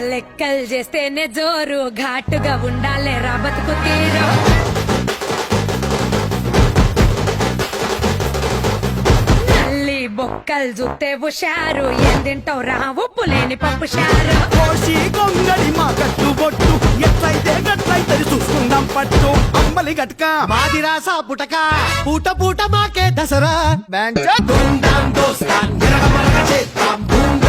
లెక్కలు చేస్తేనే జోరు ఘాటుగా ఉండాలే రా బతుకు తీరు నల్లి బొక్కలు చూస్తే హుషారు ఏం తింటావు రా ఉప్పు లేని పప్పు షారు కోసి కొంగడి మా కట్టు బొట్టు ఎట్లయితే గట్లయితే చూసుకుందాం పట్టు అమ్మలి గట్క మాది రాసా పుటక పూట పూట మాకే దసరా ధూమ్ ధామ్ దోస్తాన్ ఎరగ మరగ చేద్దాం ధూమ్